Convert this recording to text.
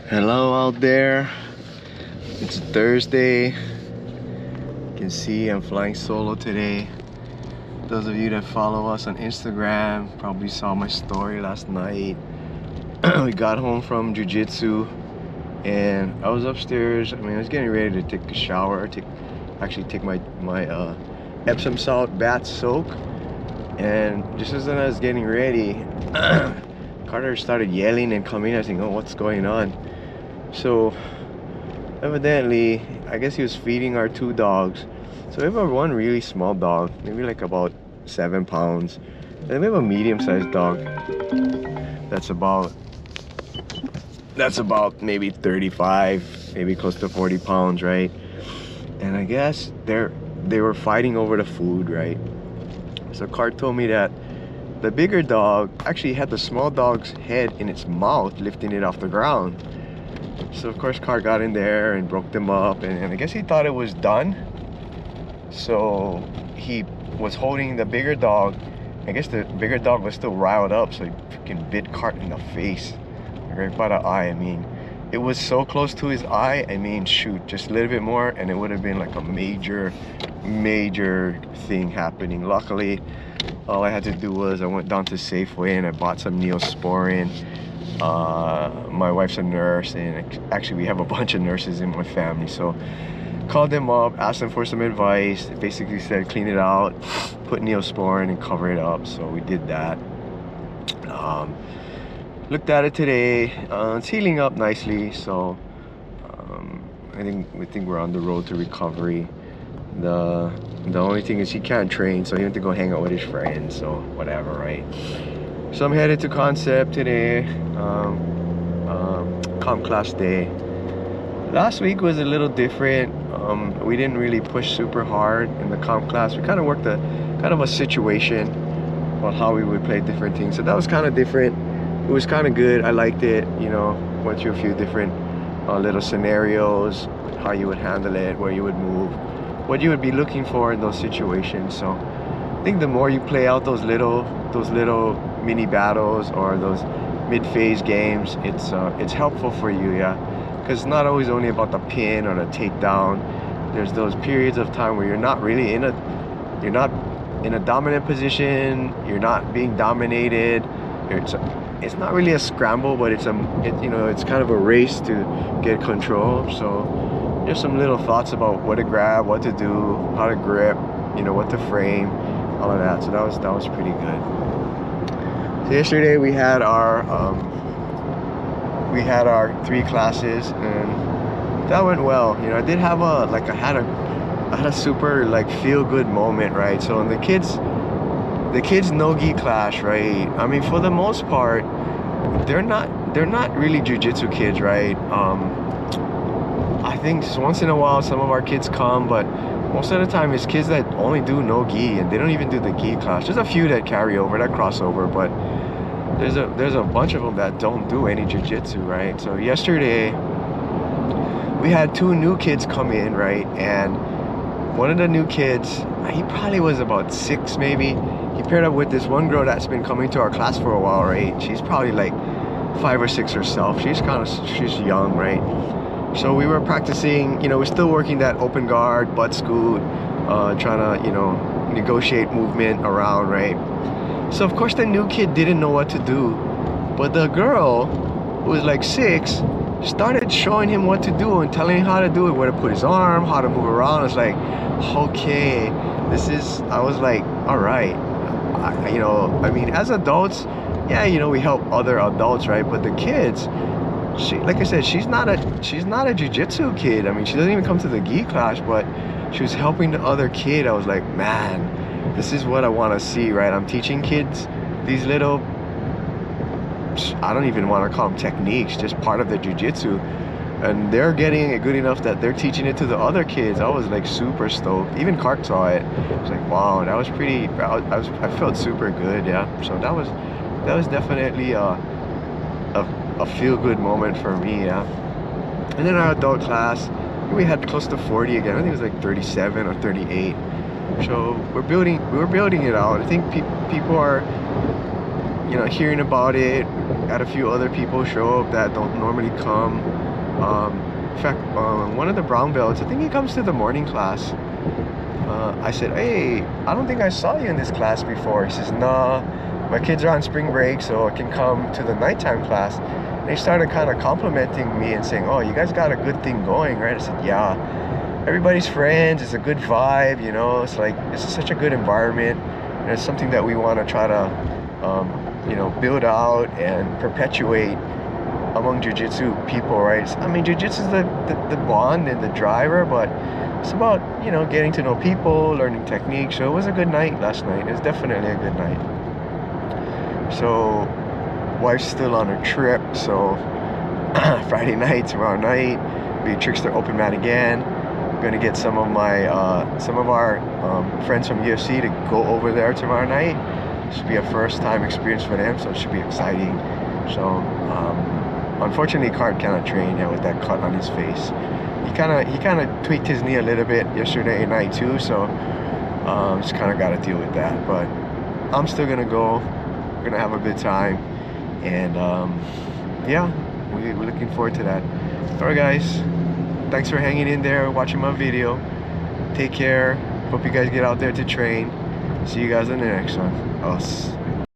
Hello out there. It's Thursday. You can see I'm flying solo today. Those of you that follow us on Instagram probably saw my story last night. We got home from jiu-jitsu and I was upstairs. I was getting ready to take a shower, take my Epsom salt bath soak. And just as I was getting ready, Carter started yelling and coming. I was thinking, oh, what's going on? So evidently, I guess he was feeding our two dogs. So we have one really small dog, maybe like about 7 pounds. And we have a medium-sized dog that's about maybe 35, maybe close to 40 pounds, right? And I guess they were fighting over the food, right? So Cart told me that the bigger dog actually had the small dog's head in its mouth, lifting it off the ground. So of course Cart got in there and broke them up, and I guess he thought it was done. So he was holding the bigger dog. I guess the bigger dog was still riled up, so he freaking bit Cart in the face, right by the eye. It was so close to his eye. Shoot, just a little bit more and it would have been like a major thing happening. Luckily, all I had to do was I went down to Safeway and I bought some Neosporin. My wife's a nurse, and actually we have a bunch of nurses in my family, so called them up, asked them for some advice. They basically said clean it out, put Neosporin and cover it up, so we did that. Looked at it today. It's healing up nicely, so I think we're on the road to recovery. The only thing is he can't train, so he went to go hang out with his friends, so whatever, right? So I'm headed to Concept today, comp class day. Last week was a little different. We didn't really push super hard in the comp class. We kind of worked a situation about how we would play different things. So that was kind of different. It was kind of good. I liked it. Went through a few different little scenarios, how you would handle it, where you would move, what you would be looking for in those situations. So I think the more you play out those little mini battles or those mid-phase games, it's helpful for you, yeah. Because it's not always only about the pin or the takedown. There's those periods of time where you're not in a dominant position. You're not being dominated. It's not really a scramble, but it's kind of a race to get control. So there's some little thoughts about what to grab, what to do, how to grip, what to frame, all of that. So that was pretty good. So yesterday we had our 3 classes, and that went well. I did have I had a super feel good moment, right? So in the kids no-gi class, right? For the most part, they're not really jiu-jitsu kids, right? I think just once in a while some of our kids come, but most of the time it's kids that only do no-gi, and they don't even do the gi class. There's a few that carry over, that cross over, but there's a bunch of them that don't do any jiu-jitsu, right? So yesterday we had 2 new kids come in, right? And one of the new kids, he probably was about 6 maybe. He paired up with this one girl that's been coming to our class for a while, right? She's probably like 5 or 6 herself. She's young, right? So we were practicing, we're still working that open guard, butt scoot, trying to, negotiate movement around, right? So of course the new kid didn't know what to do, but the girl, who was like 6, started showing him what to do and telling him how to do it, where to put his arm, how to move around. It's like, okay, I was like, all right. As adults, yeah, we help other adults, right? But the kids, like I said, she's not a jiu-jitsu kid. She doesn't even come to the gi class, but she was helping the other kid. I was like, man, this is what I want to see, right? I'm teaching kids these little, I don't even want to call them techniques, just part of the jiu-jitsu, and they're getting it good enough that they're teaching it to the other kids. I was like super stoked. Even Cart saw it. I was like, wow, that was pretty. I felt super good, yeah. So that was definitely a feel-good moment for me, yeah. And then our adult class, we had close to 40 again. I think it was like 37 or 38. So we were building it out. I think people are you know, hearing about it, had a few other people show up that don't normally come. In fact, one of the brown belts, I think he comes to the morning class. I said, hey, I don't think I saw you in this class before. He says, nah, my kids are on spring break, so I can come to the nighttime class. And they started kind of complimenting me and saying, oh, you guys got a good thing going, right? I said, yeah, everybody's friends, it's a good vibe, you know, it's like, it's such a good environment, and it's something that we want to try to, you know, build out and perpetuate among jiu-jitsu people, right? I mean, jiu-jitsu is the bond and the driver, but it's about, you know, getting to know people, learning techniques. So it was a good night last night. It was definitely a good night. So wife's still on her trip, so Friday night, tomorrow night, be a Trickster open mat again. I'm gonna get some of our friends from UFC to go over there tomorrow night. It should be a first time experience for them, so it should be exciting. So unfortunately, Cart cannot train yet with that cut on his face. He kind of tweaked his knee a little bit yesterday night too, so just kind of got to deal with that. But I'm still gonna go. We're gonna have a good time, and yeah, we're looking forward to that. All right, guys, thanks for hanging in there, watching my video. Take care. Hope you guys get out there to train. See you guys in the next one. Us.